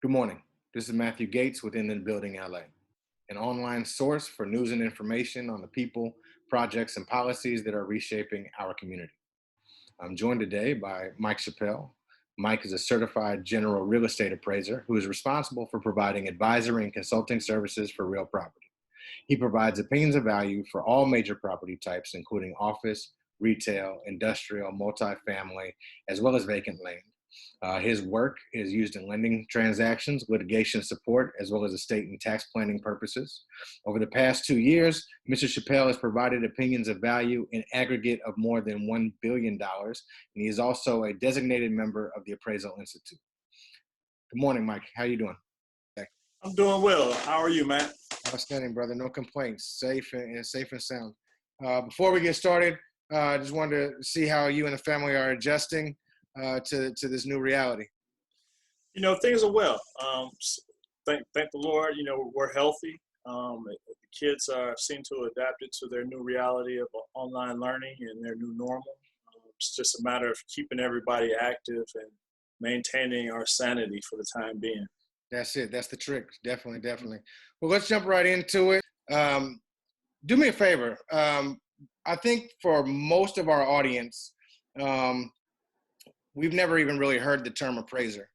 Good morning. This is Matthew Gates with In the Building LA, an online source for news and information on the people, projects, and policies that are reshaping our community. I'm joined today by Mike Chappell. Mike is a certified general real estate appraiser who is responsible for providing advisory and consulting services for real property. He provides opinions of value for all major property types, including office, retail, industrial, multifamily, as well as vacant land. His work is used in lending transactions, litigation support, as well as estate and tax planning purposes. Over the past 2 years, Mr. Chappell has provided opinions of value in aggregate of more than $1 billion, and he is also a designated member of the Appraisal Institute. Good morning, Mike. How are you doing? I'm doing well. How are you, Matt? Outstanding, brother. No complaints. Safe and sound. Before we get started, I just wanted to see how you and the family are adjusting to this new reality. Things are well. Thank the Lord. We're healthy. The kids seem to have adapted to their new reality of online learning and their new normal. It's just a matter of keeping everybody active and maintaining our sanity for the time being. That's it. That's the trick. Definitely. Well, let's jump right into it. Do me a favor. I think for most of our audience, we've never even really heard the term appraiser.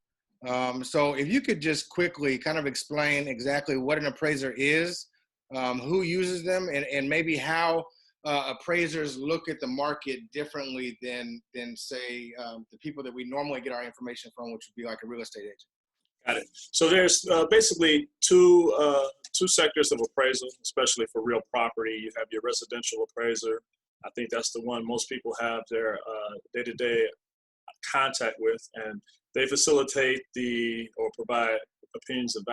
So if you could just quickly kind of explain exactly what an appraiser is, who uses them, and maybe how appraisers look at the market differently than say, the people that we normally get our information from, which would be like a real estate agent. Got it. So there's basically two sectors of appraisal, especially for real property. You have your residential appraiser. I think that's the one most people have their day-to-day contact with, and they facilitate or provide opinions of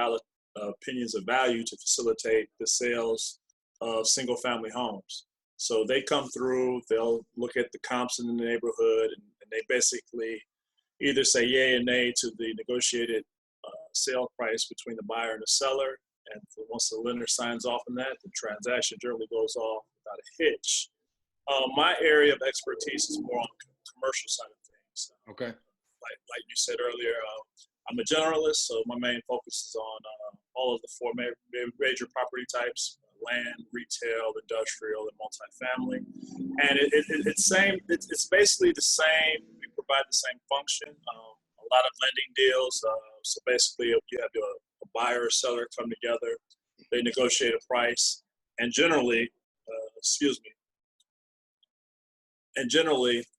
value to facilitate the sales of single-family homes. So they come through, they'll look at the comps in the neighborhood, and they basically either say yay or nay to the negotiated sale price between the buyer and the seller. And once the lender signs off on that, the transaction generally goes off without a hitch. My area of expertise is more on the commercial side of things. Okay. Like you said earlier, I'm a generalist, so my main focus is on all of the four major property types: land, retail, industrial, and multifamily. And it's basically the same. We provide the same function. A lot of lending deals. So basically, you have a buyer or seller come together. They negotiate a price, and generally,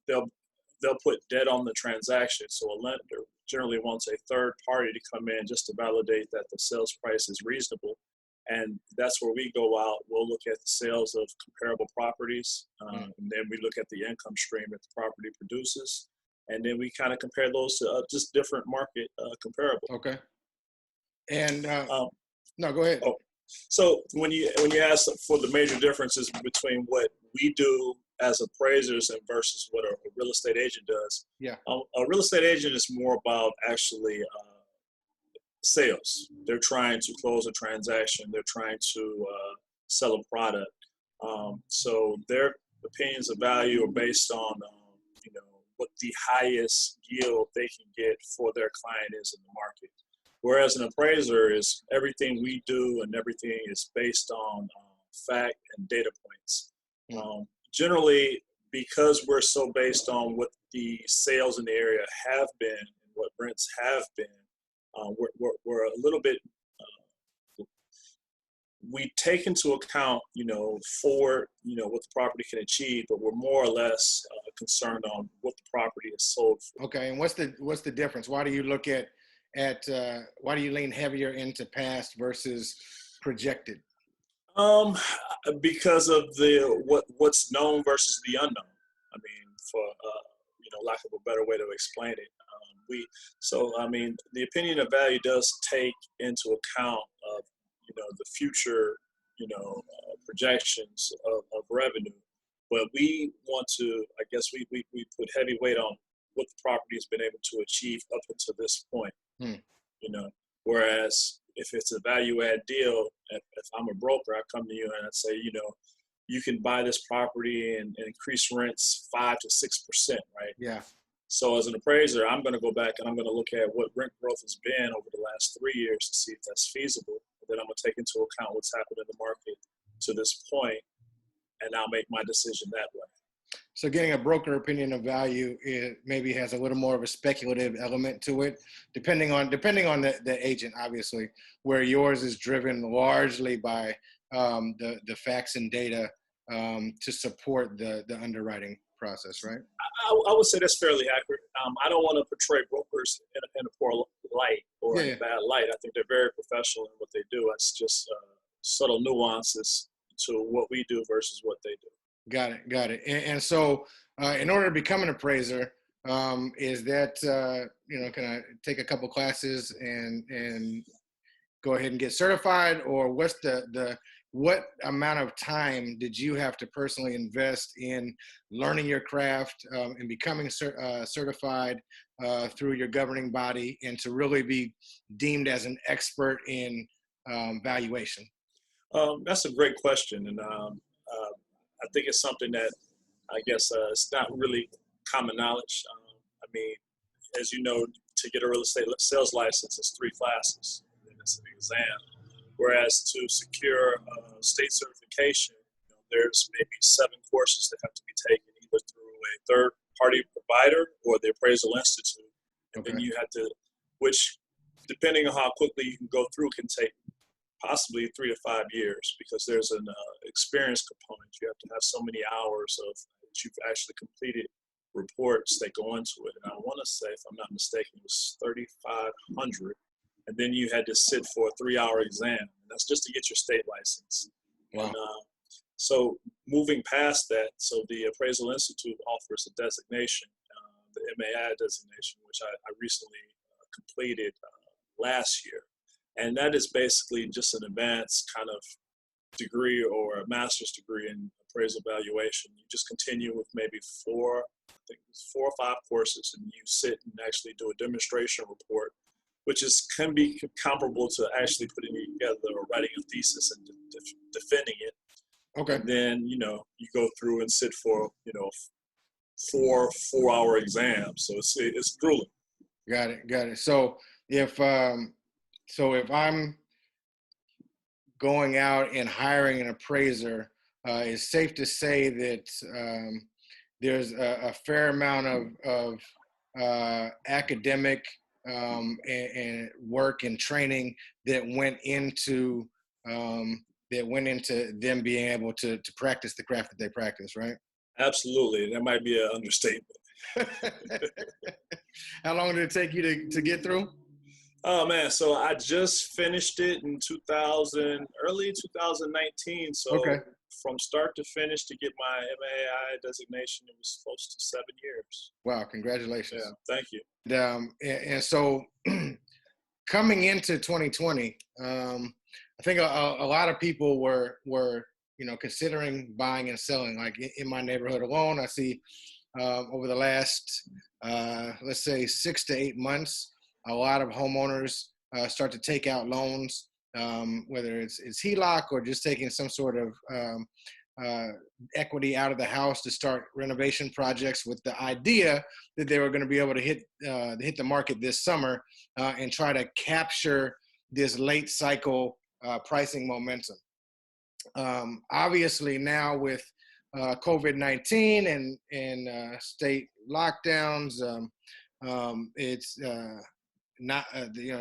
they'll put debt on the transaction. So a lender generally wants a third party to come in just to validate that the sales price is reasonable. And that's where we go out. We'll look at the sales of comparable properties, and then we look at the income stream that the property produces. And then we kind of compare those to just different market comparables. Okay. And no, go ahead. Oh, so when you ask for the major differences between what we do as appraisers and versus what a real estate agent does, a real estate agent is more about actually sales. They're trying to close a transaction. They're trying to sell a product. So their opinions of value are based on what the highest yield they can get for their client is in the market. Whereas an appraiser is everything we do and everything is based on fact and data points. Generally, because we're so based on what the sales in the area have been and what rents have been, we're a little bit, we take into account, for, what the property can achieve, but we're more or less concerned on what the property is sold for. Okay, and what's the difference? Why do you look at why do you lean heavier into past versus projected? Because of what's known versus the unknown. I mean, for lack of a better way to explain it, the opinion of value does take into account of the future projections of revenue, but we want to, I guess we put heavy weight on what the property has been able to achieve up until this point. Whereas if it's a value add deal, if I'm a broker, I come to you and I say, you can buy this property and increase rents 5 to 6%, right? Yeah. So as an appraiser, I'm going to go back and I'm going to look at what rent growth has been over the last 3 years to see if that's feasible. And then I'm going to take into account what's happened in the market to this point, and I'll make my decision that way. So getting a broker opinion of value, it maybe has a little more of a speculative element to it, depending on the agent, obviously, where yours is driven largely by the facts and data to support the underwriting process, right? I would say that's fairly accurate. I don't want to portray brokers in a poor light or in a bad light. I think they're very professional in what they do. It's just subtle nuances to what we do versus what they do. Got it. And so, in order to become an appraiser, is that can I take a couple classes and go ahead and get certified, or what's what amount of time did you have to personally invest in learning your craft and becoming certified through your governing body, and to really be deemed as an expert in valuation? That's a great question, and I think it's something that I guess it's not really common knowledge. I mean, as you know, to get a real estate sales license, it's 3 classes, and it's an exam. Whereas to secure state certification, there's maybe 7 courses that have to be taken either through a third-party provider or the Appraisal Institute. And then you have to, which depending on how quickly you can go through, can take possibly 3 to 5 years, because there's an experience component. You have to have so many hours of that you've actually completed reports that go into it. And I want to say, if I'm not mistaken, it was 3,500. And then you had to sit for a 3-hour exam. And that's just to get your state license. Wow. And so moving past that, so the Appraisal Institute offers a designation, the MAI designation, which I recently completed last year. And that is basically just an advanced kind of degree or a master's degree in appraisal valuation. You just continue with maybe 4 or 5 courses, and you sit and actually do a demonstration report, which can be comparable to actually putting it together or writing a thesis and defending it. Okay. And then, you go through and sit for, 4-hour exams. So it's grueling. Got it. So if I'm going out and hiring an appraiser, it's safe to say that there's a fair amount of academic and work and training that went into them being able to practice the craft that they practice, right? Absolutely. That might be an understatement. How long did it take you to get through? Oh man, so I just finished it in early 2019. So from start to finish to get my MAI designation, it was close to 7 years. Wow, congratulations. Yeah, thank you. And so coming into 2020, I think a lot of people were considering buying and selling. Like in my neighborhood alone, I see over the last, let's say 6 to 8 months, a lot of homeowners start to take out loans, whether it's HELOC or just taking some sort of equity out of the house to start renovation projects, with the idea that they were going to be able to hit the market this summer and try to capture this late cycle pricing momentum. Obviously now with COVID-19 and state lockdowns, it's not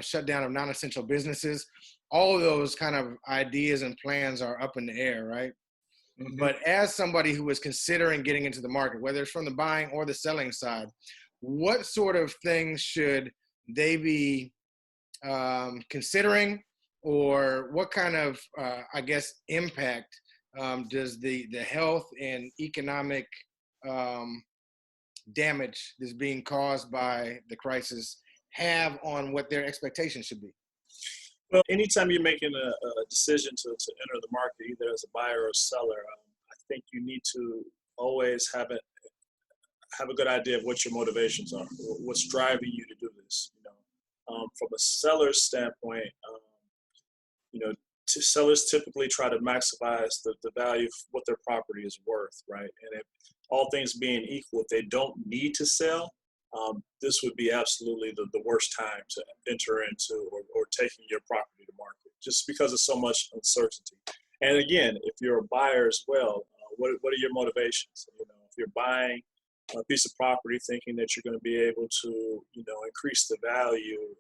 shutdown of non-essential businesses. All of those kind of ideas and plans are up in the air, right? Mm-hmm. But as somebody who is considering getting into the market, whether it's from the buying or the selling side, what sort of things should they be considering, or what kind of, impact does the health and economic damage that's being caused by the crisis have on what their expectations should be? Well, anytime you're making a decision to enter the market, either as a buyer or a seller, I think you need to always have a good idea of what your motivations are, what's driving you to do this. From a seller's standpoint, sellers typically try to maximize the value of what their property is worth, right? And if all things being equal, if they don't need to sell, this would be absolutely the worst time to enter into or taking your property to market, just because of so much uncertainty. And again, if you're a buyer as well, what are your motivations? If you're buying a piece of property thinking that you're going to be able to, increase the value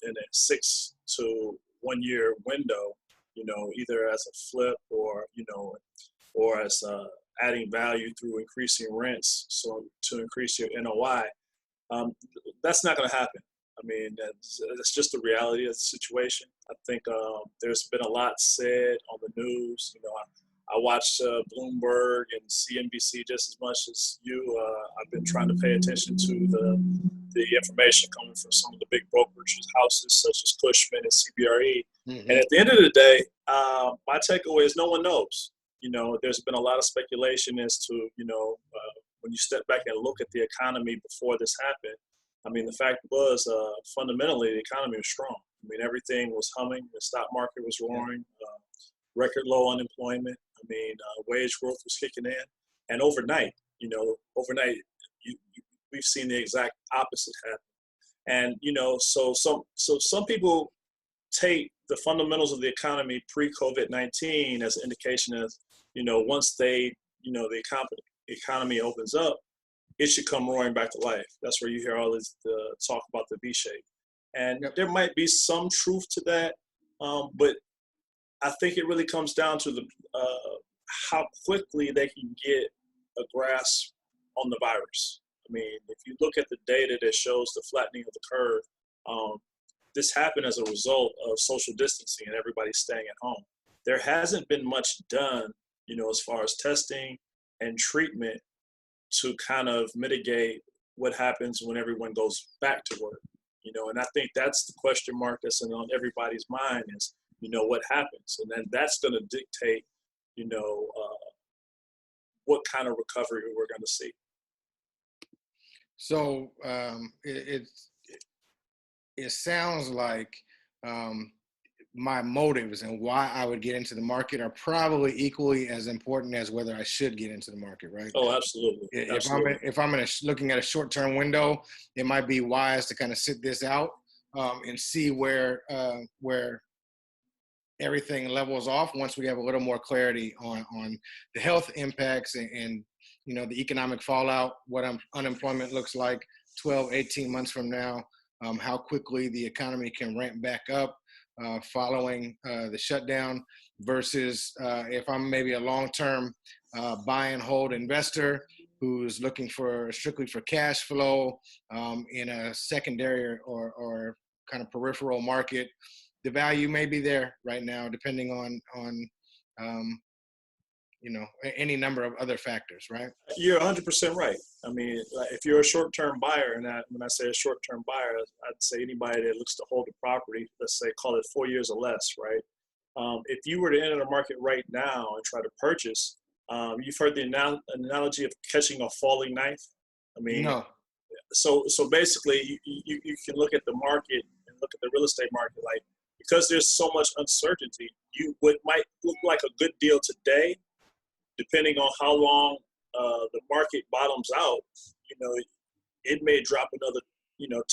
in a 6 to 1 year window, either as a flip or as adding value through increasing rents, so to increase your NOI, that's not going to happen. I mean, that's just the reality of the situation. I think there's been a lot said on the news. I watch Bloomberg and CNBC just as much as you. I've been trying to pay attention to the information coming from some of the big brokerage houses such as Cushman and CBRE. Mm-hmm. And at the end of the day, my takeaway is no one knows. There's been a lot of speculation as to, when you step back and look at the economy before this happened. I mean, the fact was, fundamentally, the economy was strong. I mean, everything was humming. The stock market was roaring. Record low unemployment. I mean, wage growth was kicking in. And overnight, we've seen the exact opposite happen. And, so some people take the fundamentals of the economy pre-COVID-19 as an indication of, once the economy opens up, it should come roaring back to life. That's where you hear all this talk about the V shape. And there might be some truth to that, but I think it really comes down to how quickly they can get a grasp on the virus. I mean, if you look at the data that shows the flattening of the curve, this happened as a result of social distancing and everybody staying at home. There hasn't been much done, as far as testing and treatment to kind of mitigate what happens when everyone goes back to work. And I think that's the question mark that's on everybody's mind is, what happens? And then that's going to dictate, what kind of recovery we're going to see. So it sounds like my motives and why I would get into the market are probably equally as important as whether I should get into the market, right? Oh, absolutely. If I'm looking at a short-term window, it might be wise to kind of sit this out and see where everything levels off once we have a little more clarity on the health impacts and the economic fallout, what unemployment looks like 12, 18 months from now, how quickly the economy can ramp back up following the shutdown versus if I'm maybe a long-term buy and hold investor who's looking strictly for cash flow in a secondary or kind of peripheral market. The value may be there right now, depending on any number of other factors, right? You're 100% right. I mean, if you're a short-term buyer, and when I say a short-term buyer, I'd say anybody that looks to hold a property, let's say call it 4 years or less, right? If you were to enter the market right now and try to purchase, you've heard the analogy of catching a falling knife. I mean, No. So basically, you can look at the market and look at the real estate market like, because there's so much uncertainty, what might look like a good deal today, depending on how long the market bottoms out, it may drop another,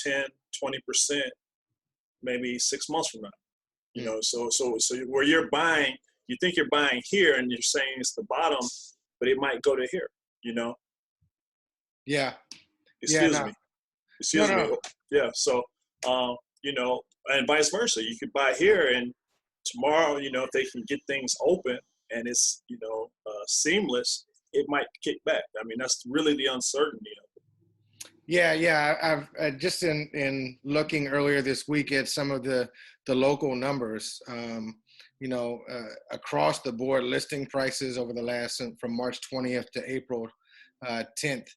10, 20%, maybe 6 months from now. So where you're buying, you think you're buying here and you're saying it's the bottom, but it might go to here, Yeah. Excuse me. No. Yeah. So, and vice versa. You could buy here and tomorrow, if they can get things open and it's, seamless, it might kick back. I mean, that's really the uncertainty of it. Yeah. I've just in looking earlier this week at some of the local numbers, across the board listing prices over the last, from March 20th to April 10th,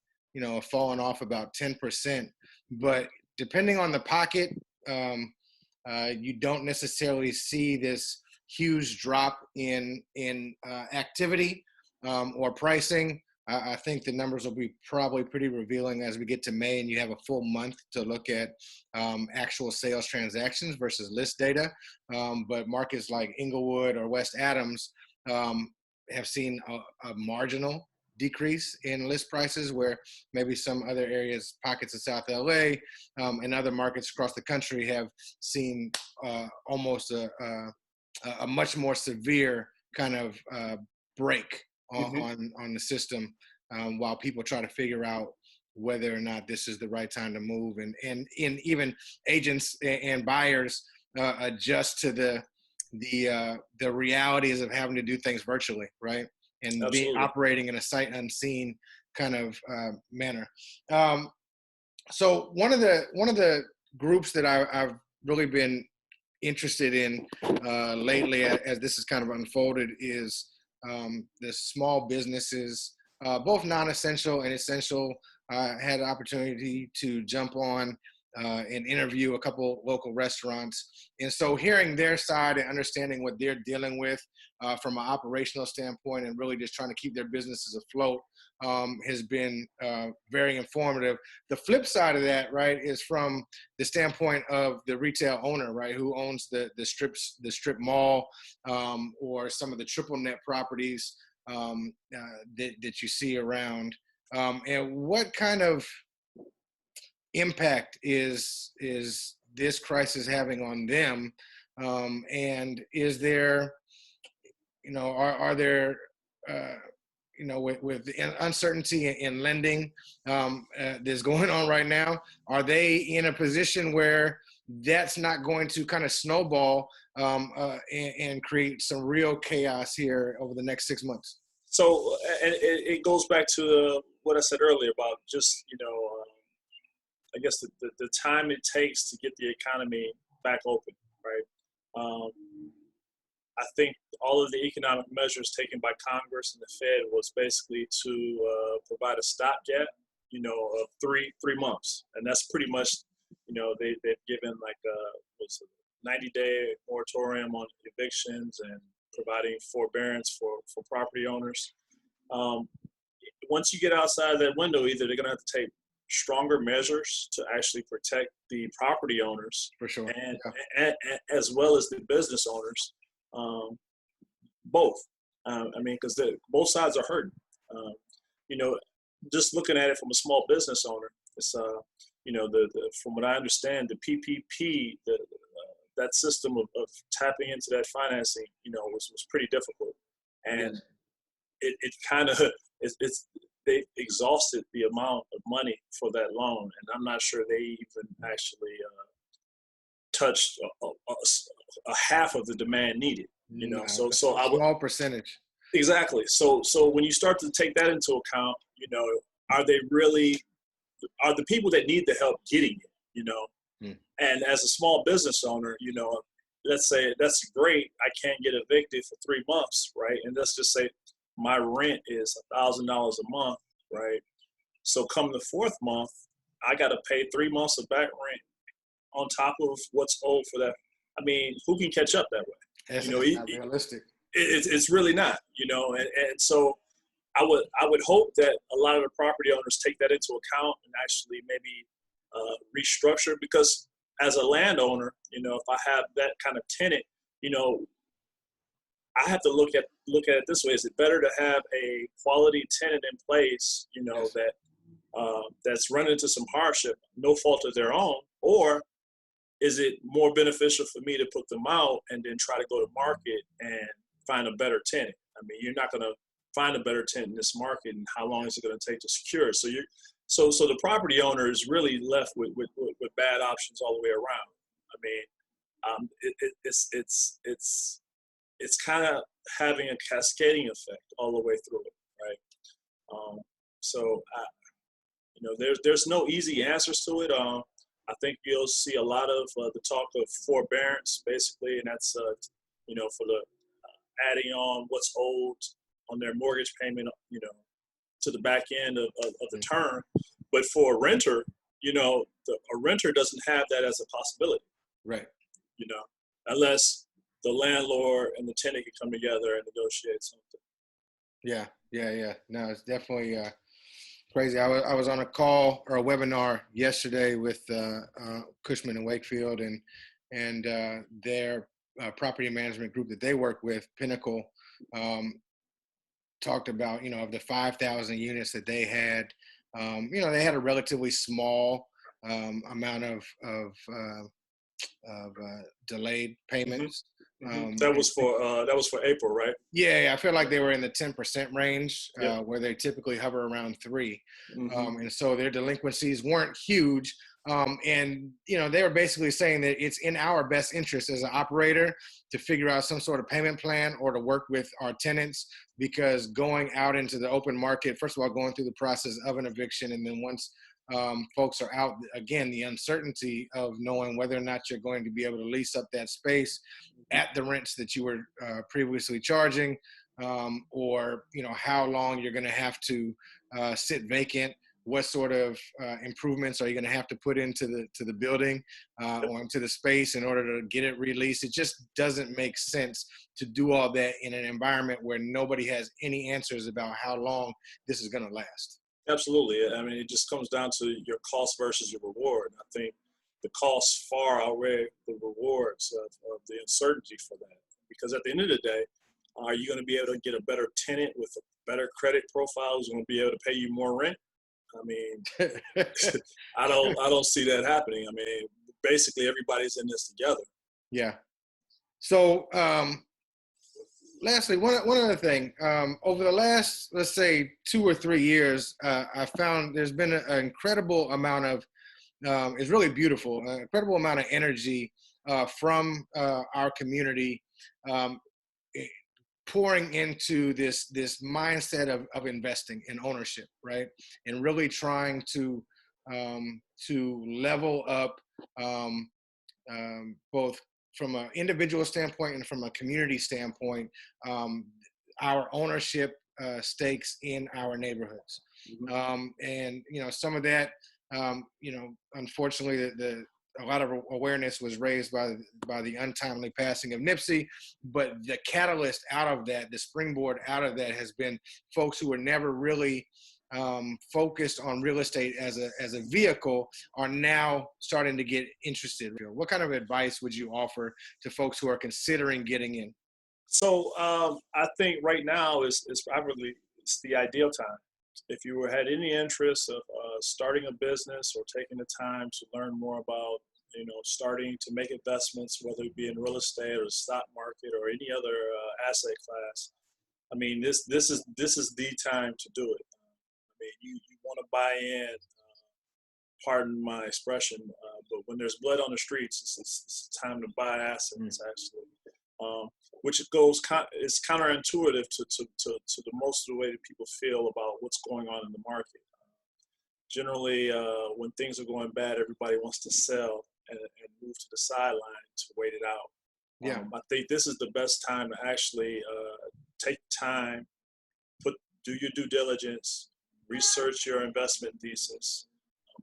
fallen off about 10%. But depending on the pocket, you don't necessarily see this huge drop in activity or pricing. I think the numbers will be probably pretty revealing as we get to May and you have a full month to look at actual sales transactions versus list data. But markets like Inglewood or West Adams have seen a marginal decrease in list prices, where maybe some other areas, pockets of South LA, and other markets across the country have seen almost a much more severe kind of break Mm-hmm. on the system, while people try to figure out whether or not this is the right time to move, and even agents and buyers adjust to the realities of having to do things virtually, right? And being Absolutely. operating in a sight unseen kind of manner. So one of the groups that I've really been interested in lately, as this has kind of unfolded, is the small businesses, both non-essential and essential. Had an opportunity to jump on and interview a couple local restaurants. And so hearing their side and understanding what they're dealing with from an operational standpoint, and really just trying to keep their businesses afloat, has been very informative. The flip side of that, right, is from the standpoint of the retail owner, right, who owns the strip mall, or some of the triple net properties that you see around. And what kind of impact is this crisis having on them? And is there, are there, with the uncertainty in lending that's going on right now, are they in a position where that's not going to kind of snowball and create some real chaos here over the next 6 months? So, and it goes back to what I said earlier about just, I guess the time it takes to get the economy back open, right? I think all of the economic measures taken by Congress and the Fed was basically to provide a stopgap, of three months, and that's pretty much, they've given like was a 90-day moratorium on evictions and providing forbearance for property owners. Um, Once you get outside that window, either they're going to have to take stronger measures to actually protect the property owners, For sure. and, Yeah. as well as the business owners. Both. I mean, because both sides are hurting. Um, you know, just looking at it from a small business owner, it's the from what I understand, the PPP, that system of tapping into that financing, was pretty difficult, and Yes. it kind of it's they exhausted the amount of money for that loan, and I'm not sure they even actually touched a half of the demand needed. No, that's So a I would small percentage. exactly. So when you start to take that into account, are they really are the people that need the help getting it? Mm. And as a small business owner, let's say that's great. I can't get evicted for 3 months, right? And let's just say my rent is $1,000 a month, right? So come the fourth month, I got to pay 3 months of back rent on top of what's owed for that. I mean, who can catch up that way? It's, You know, it's not realistic. it's really not. And so I would hope that a lot of the property owners take that into account and actually maybe restructure, because as a landowner, if I have that kind of tenant, I have to look at it this way: is it better to have a quality tenant in place, Yes. that that's run into some hardship, no fault of their own, or is it more beneficial for me to put them out and then try to go to market and find a better tenant? I mean, you're not going to find a better tenant in this market, and how long is it going to take to secure it? So the property owner is really left with bad options all the way around. I mean, it's kind of having a cascading effect all the way through it, right? Um, so there's no easy answers to it. I think you'll see a lot of the talk of forbearance, basically, and that's for the adding on what's owed on their mortgage payment, to the back end of the term. But for a renter, a renter doesn't have that as a possibility, Right. Unless the landlord and the tenant can come together and negotiate something. Yeah. No, it's definitely crazy. I was on a call or a webinar yesterday with Cushman and Wakefield and their property management group that they work with, Pinnacle, talked about, of the 5,000 units that they had, they had a relatively small amount of delayed Mm-hmm. payments. Mm-hmm. That was for April, right? Yeah, I feel like they were in the 10% range, Yeah. where they typically hover around 3. Mm-hmm. And so their delinquencies weren't huge. And they were basically saying that it's in our best interest as an operator to figure out some sort of payment plan or to work with our tenants, because going out into the open market, first of all, going through the process of an eviction, and then once folks are out, again, the uncertainty of knowing whether or not you're going to be able to lease up that space at the rents that you were previously charging, or how long you're going to have to sit vacant. What sort of improvements are you going to have to put into the building or into the space in order to get it released? It just doesn't make sense to do all that in an environment where nobody has any answers about how long this is going to last. Absolutely. I mean, it just comes down to your cost versus your reward. I think the costs far outweigh the rewards of the uncertainty for that. Because at the end of the day, are you going to be able to get a better tenant with a better credit profile who's going to be able to pay you more rent? I mean, I don't see that happening. I mean, basically everybody's in this together. Yeah. So, lastly, one other thing. Over the last, let's say, 2 or 3 years, I found there's been an incredible amount of, it's really beautiful, an incredible amount of energy from our community, um, pouring into this mindset of investing and ownership, right? And really trying to level up, both from an individual standpoint and from a community standpoint, our ownership stakes in our neighborhoods. And some of that, unfortunately, a lot of awareness was raised by the untimely passing of Nipsey, but the catalyst out of that, the springboard out of that, has been folks who were never really focused on real estate as a vehicle are now starting to get interested. What kind of advice would you offer to folks who are considering getting in? So I think right now is probably it's the ideal time. If you had any interest of starting a business or taking the time to learn more about, starting to make investments, whether it be in real estate or the stock market or any other asset class, I mean, this is the time to do it. I mean, you want to buy in. Pardon my expression, but when there's blood on the streets, it's time to buy assets, actually. Which is counterintuitive to the most of the way that people feel about what's going on in the market. Generally, when things are going bad, everybody wants to sell and move to the sideline to wait it out. Yeah. I think this is the best time to actually take time, do your due diligence, research your investment thesis,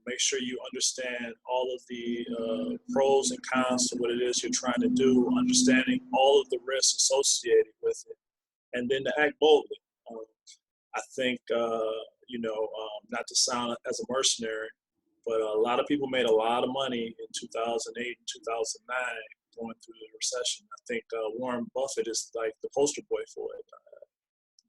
make sure you understand all of the pros and cons to what it is you're trying to do, understanding all of the risks associated with it, and then to act boldly. I think, not to sound as a mercenary, but a lot of people made a lot of money in 2008 and 2009 going through the recession. I think Warren Buffett is like the poster boy for it.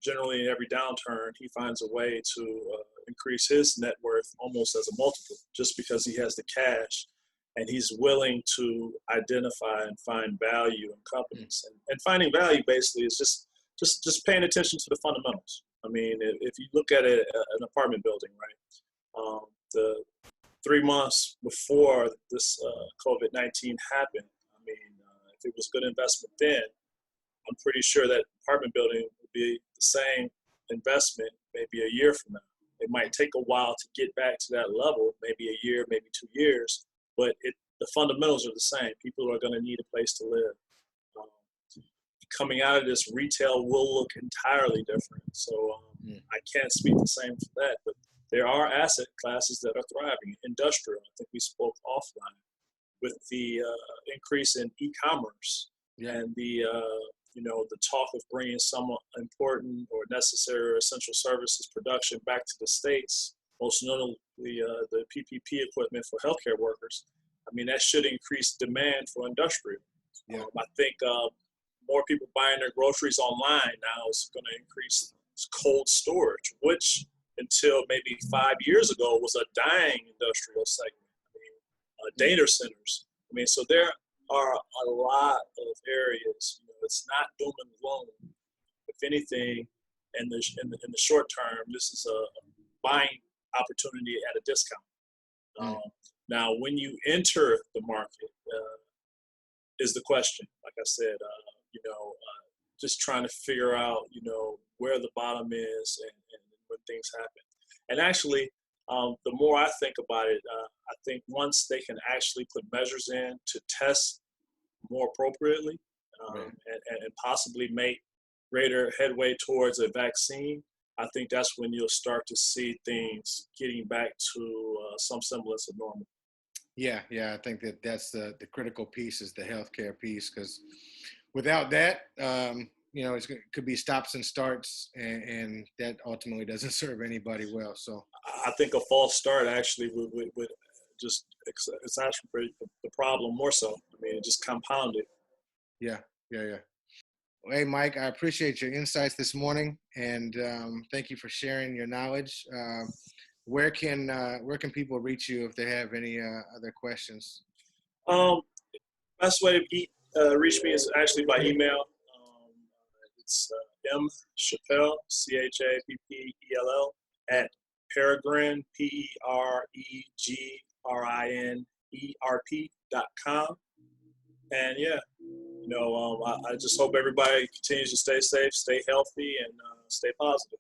Generally, in every downturn, he finds a way to increase his net worth almost as a multiple, just because he has the cash and he's willing to identify and find value in companies. And finding value basically is just paying attention to the fundamentals. I mean, if you look at an apartment building, right, the 3 months before this COVID-19 happened, I mean, if it was good investment then, I'm pretty sure that apartment building would be the same investment maybe a year from now. It might take a while to get back to that level, maybe a year, maybe 2 years, but the fundamentals are the same. People are going to need a place to live. Coming out of this, retail will look entirely different. So I can't speak the same for that, but there are asset classes that are thriving. Industrial, I think we spoke offline, with the increase in e-commerce and the talk of bringing some important or necessary or essential services production back to the States, most notably the PPP equipment for healthcare workers. I mean, that should increase demand for industrial. I think more people buying their groceries online now is going to increase cold storage, which until maybe 5 years ago was a dying industrial segment. I mean, data centers. I mean, so there are a lot of areas. It's not doom and gloom. If anything, in the short term, this is a buying opportunity at a discount. Now, when you enter the market, is the question. Like I said, just trying to figure out, where the bottom is and when things happen. And actually, the more I think about it, I think once they can actually put measures in to test more appropriately and possibly make greater headway towards a vaccine, I think that's when you'll start to see things getting back to some semblance of normal. Yeah, I think that's the critical piece is the healthcare piece, because without that, it could be stops and starts, and that ultimately doesn't serve anybody well. So I think a false start actually would just exacerbate the problem more so. I mean, it just compounded. Yeah. Well, hey, Mike, I appreciate your insights this morning, and thank you for sharing your knowledge. Where can people reach you if they have any other questions? Best way to reach me is actually by email. It's M Chappell, CHAPPELL, at Peregrine, PERGRINERP.com. And I just hope everybody continues to stay safe, stay healthy, and stay positive.